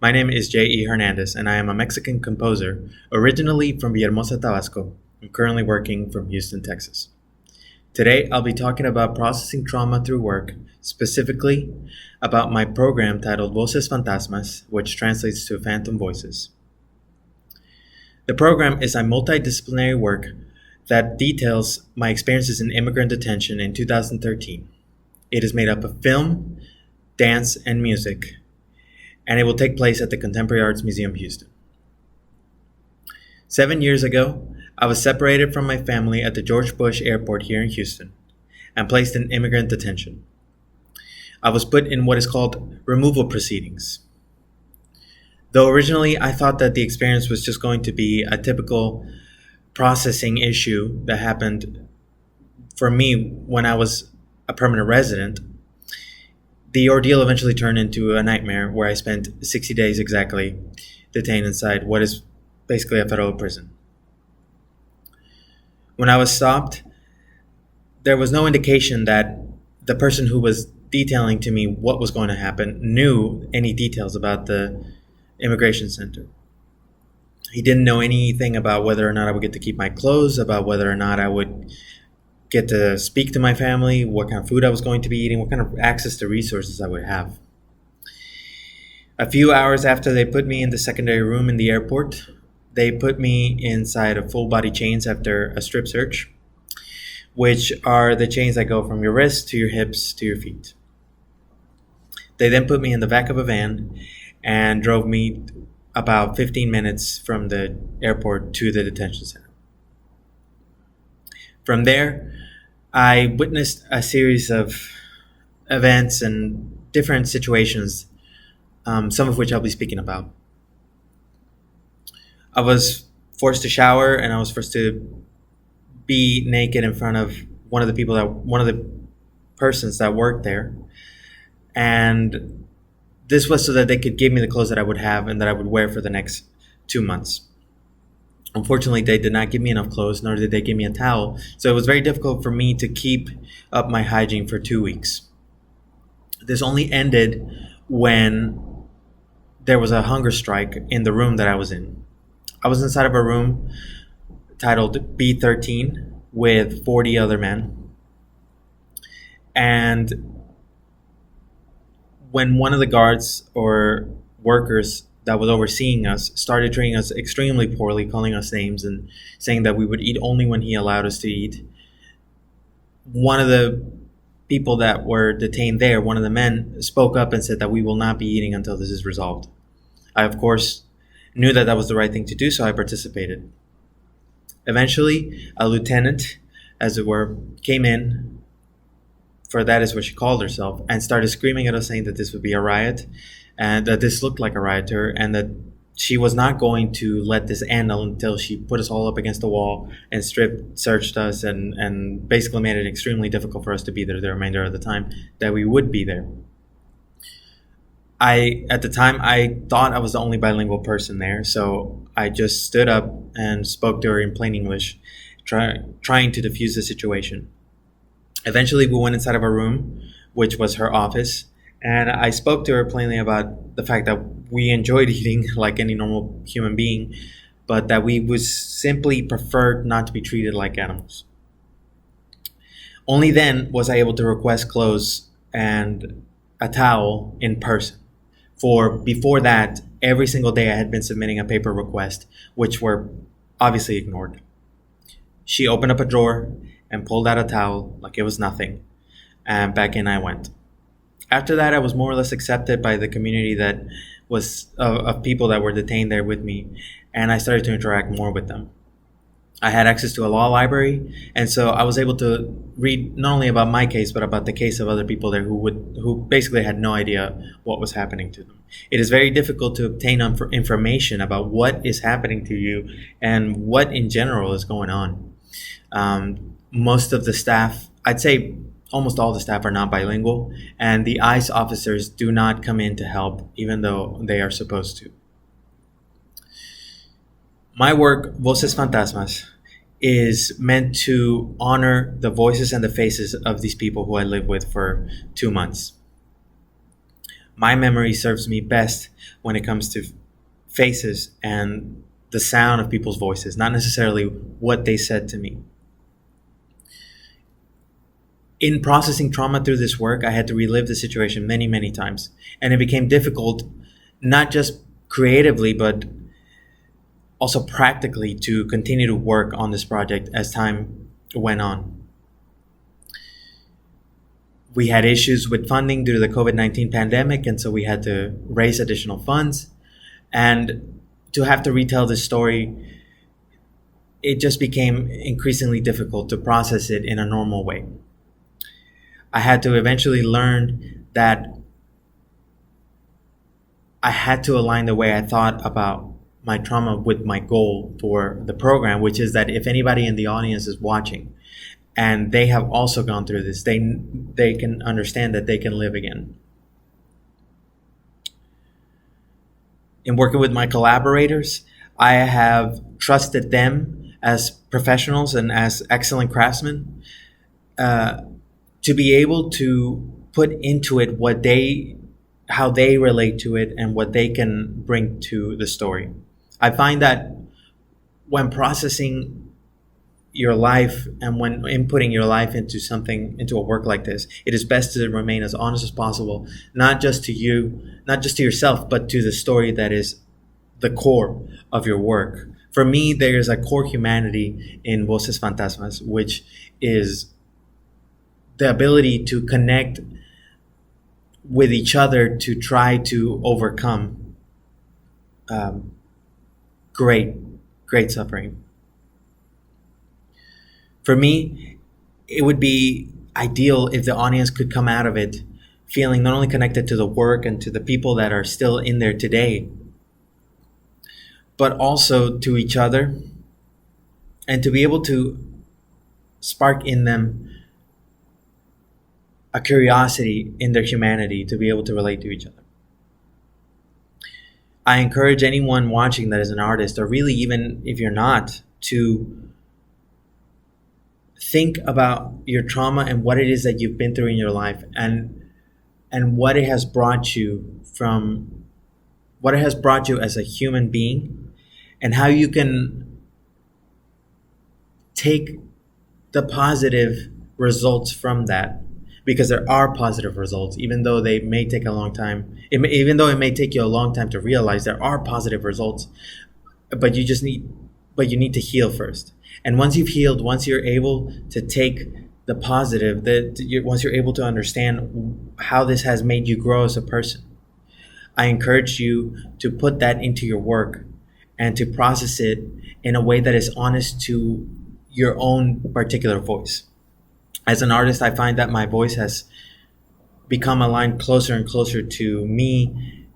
My name is J.E. Hernández, and I am a Mexican composer, originally from Villahermosa, Tabasco. I'm currently working from Houston, Texas. Today, I'll be talking about processing trauma through work, specifically about my program titled Voces Fantasmas, which translates to Phantom Voices. The program is a multidisciplinary work that details my experiences in immigrant detention in 2013. It is made up of film, dance, and music, and it will take place at the Contemporary Arts Museum, Houston. 7 years ago, I was separated from my family at the George Bush Airport here in Houston and placed in immigrant detention. I was put in what is called removal proceedings. Though originally I thought that the experience was just going to be a typical processing issue that happened for me when I was a permanent resident, the ordeal eventually turned into a nightmare where I spent 60 days exactly detained inside what is basically a federal prison. When I was stopped, there was no indication that the person who was detailing to me what was going to happen knew any details about the immigration center. He didn't know anything about whether or not I would get to keep my clothes, about whether or not I would get to speak to my family, what kind of food I was going to be eating, what kind of access to resources I would have. A few hours after they put me in the secondary room in the airport, they put me inside of full body chains after a strip search, which are the chains that go from your wrists to your hips to your feet. They then put me in the back of a van and drove me about 15 minutes from the airport to the detention center. From there, I witnessed a series of events and different situations, some of which I'll be speaking about. I was forced to shower, and I was forced to be naked in front of one of the persons that worked there. And this was so that they could give me the clothes that I would have and that I would wear for the next 2 months. Unfortunately, they did not give me enough clothes, nor did they give me a towel. So it was very difficult for me to keep up my hygiene for 2 weeks. This only ended when there was a hunger strike in the room that I was in. I was inside of a room titled B13 with 40 other men. And when one of the guards or workers that was overseeing us started treating us extremely poorly, calling us names and saying that we would eat only when he allowed us to eat, one of the people that were detained there, one of the men, spoke up and said that we will not be eating until this is resolved. I, of course, knew that that was the right thing to do, so I participated. Eventually, a lieutenant, as it were, came in, for that is what she called herself, and started screaming at us saying that this would be a riot, and that this looked like a rioter, and that she was not going to let this end until she put us all up against the wall and strip searched us and basically made it extremely difficult for us to be there the remainder of the time that we would be there. At the time, I thought I was the only bilingual person there, so I just stood up and spoke to her in plain English, trying to diffuse the situation. Eventually, we went inside of a room, which was her office, and I spoke to her plainly about the fact that we enjoyed eating like any normal human being, but that we would simply preferred not to be treated like animals. Only then was I able to request clothes and a towel in person. For before that, every single day I had been submitting a paper request, which were obviously ignored. She opened up a drawer and pulled out a towel like it was nothing, and back in I went. After that, I was more or less accepted by the community that was of people that were detained there with me, and I started to interact more with them. I had access to a law library, and so I was able to read not only about my case, but about the case of other people there who basically had no idea what was happening to them. It is very difficult to obtain information about what is happening to you and what in general is going on. Most of the staff, I'd say almost all the staff, are not bilingual, and the ICE officers do not come in to help, even though they are supposed to. My work, Voces Fantasmas, is meant to honor the voices and the faces of these people who I lived with for 2 months. My memory serves me best when it comes to faces and the sound of people's voices, not necessarily what they said to me. In processing trauma through this work, I had to relive the situation many, many times. And it became difficult, not just creatively, but also practically, to continue to work on this project as time went on. We had issues with funding due to the COVID-19 pandemic, and so we had to raise additional funds. And to have to retell this story, it just became increasingly difficult to process it in a normal way. I had to eventually learn that I had to align the way I thought about my trauma with my goal for the program, which is that if anybody in the audience is watching and they have also gone through this, they can understand that they can live again. In working with my collaborators, I have trusted them as professionals and as excellent craftsmen to be able to put into it how they relate to it and what they can bring to the story. I find that when processing your life and when inputting your life into a work like this, it is best to remain as honest as possible, not just to you, not just to yourself, but to the story that is the core of your work. For me, there is a core humanity in Voces Fantasmas, which is the ability to connect with each other to try to overcome great suffering. For me, it would be ideal if the audience could come out of it feeling not only connected to the work and to the people that are still in there today, but also to each other, and to be able to spark in them a curiosity in their humanity to be able to relate to each other. I encourage anyone watching that is an artist, or really even if you're not, to think about your trauma and what it is that you've been through in your life, and what it has brought you as a human being, and how you can take the positive results from that, because there are positive results, even though they may take a long time. Even though it may take you a long time to realize there are positive results, but you need to heal first. And once you've healed, once you're able to take the positive, once you're able to understand how this has made you grow as a person, I encourage you to put that into your work and to process it in a way that is honest to your own particular voice. As an artist, I find that my voice has become aligned closer and closer to me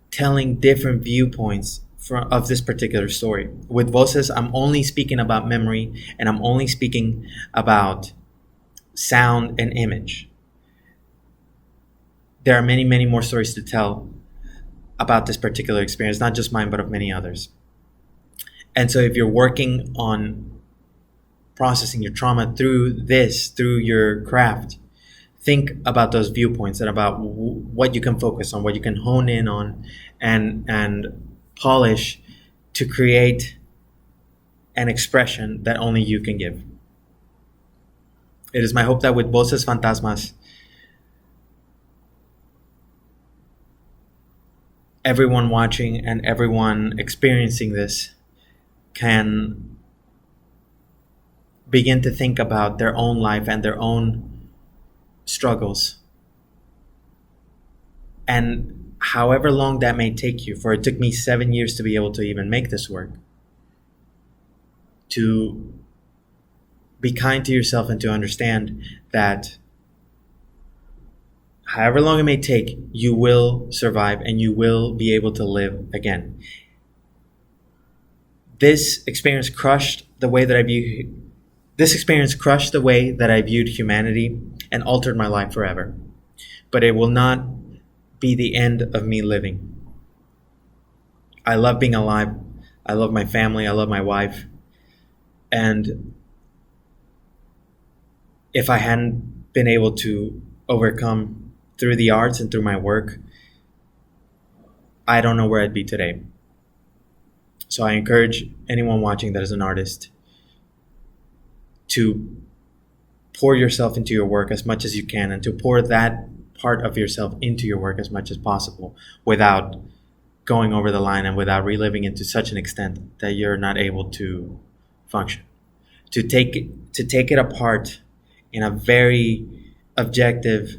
telling different viewpoints of this particular story. With Voces, I'm only speaking about memory, and I'm only speaking about sound and image. There are many, many more stories to tell about this particular experience, not just mine, but of many others. And so if you're working on processing your trauma through your craft, think about those viewpoints and about what you can focus on, what you can hone in on, and polish to create an expression that only you can give. It is my hope that with Voces Fantasmas, everyone watching and everyone experiencing this can begin to think about their own life and their own struggles. And however long that may take you, for it took me 7 years to be able to even make this work, to be kind to yourself and to understand that however long it may take, you will survive and you will be able to live again. This experience crushed the way that I viewed humanity and altered my life forever. But it will not be the end of me living. I love being alive. I love my family. I love my wife. And if I hadn't been able to overcome through the arts and through my work, I don't know where I'd be today. So I encourage anyone watching that is an artist to pour yourself into your work as much as you can, and to pour that part of yourself into your work as much as possible without going over the line and without reliving it to such an extent that you're not able to function. To take it apart in a very objective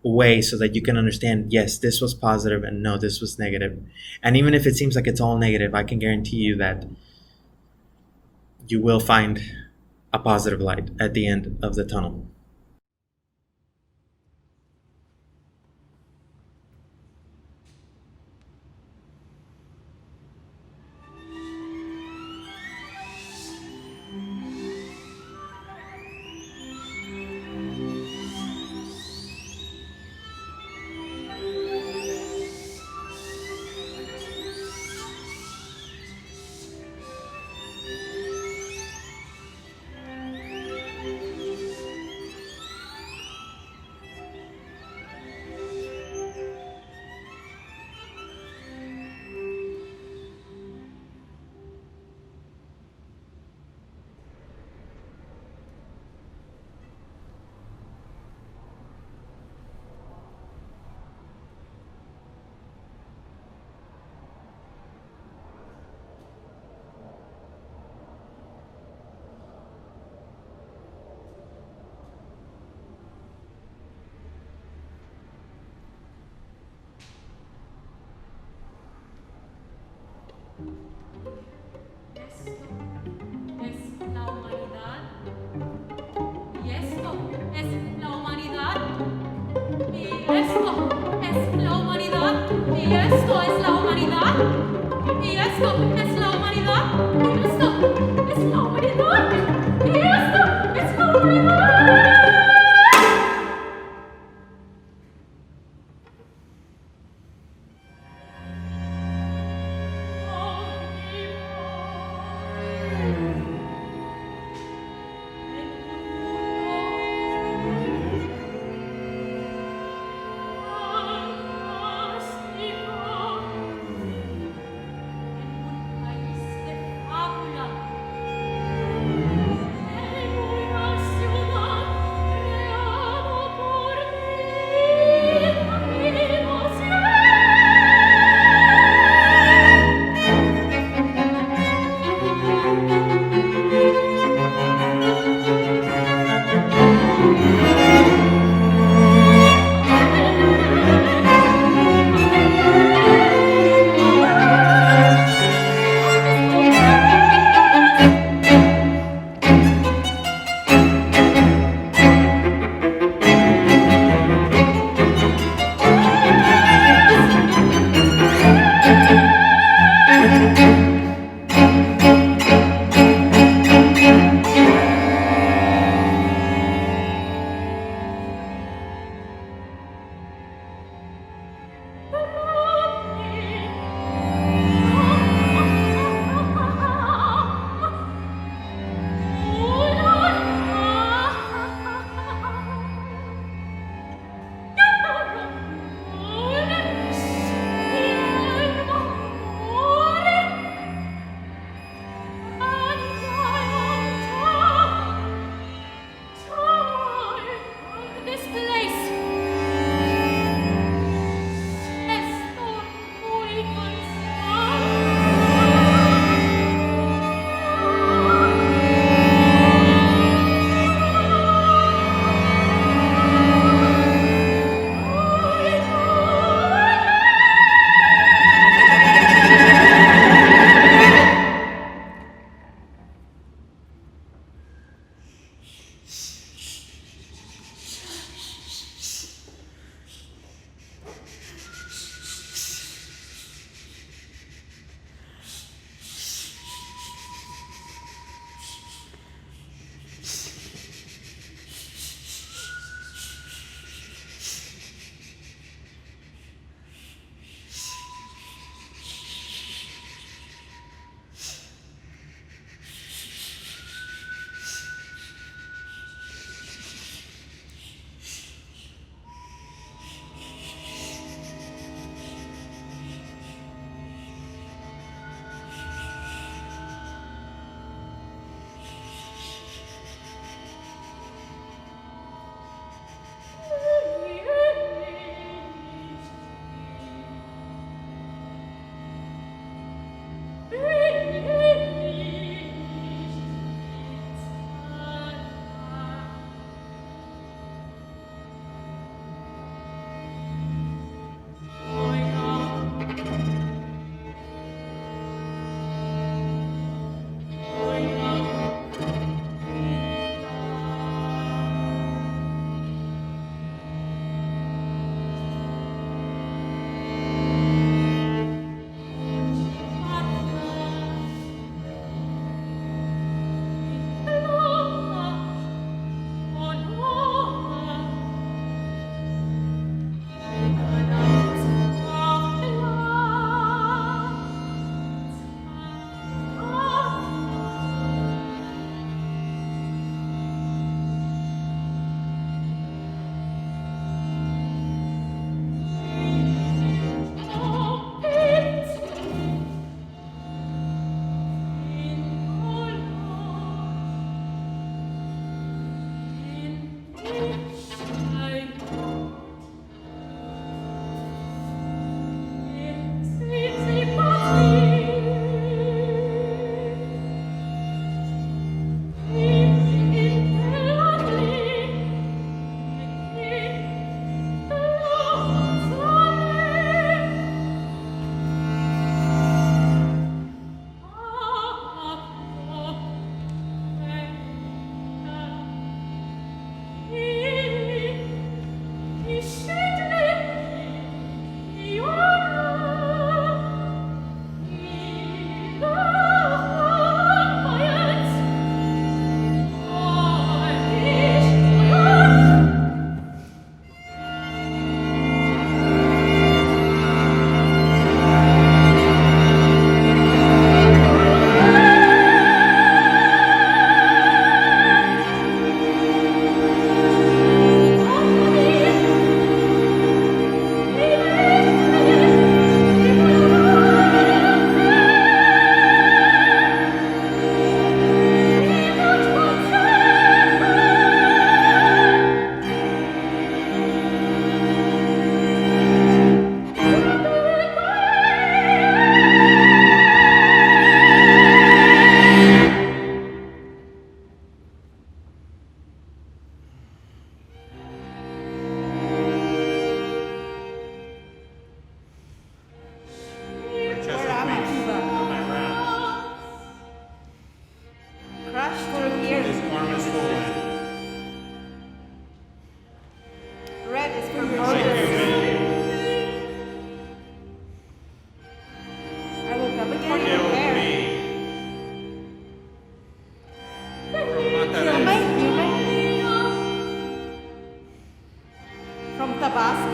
way so that you can understand, yes, this was positive and no, this was negative. And even if it seems like it's all negative, I can guarantee you that you will find a positive light at the end of the tunnel.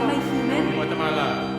am I human? Guatemala.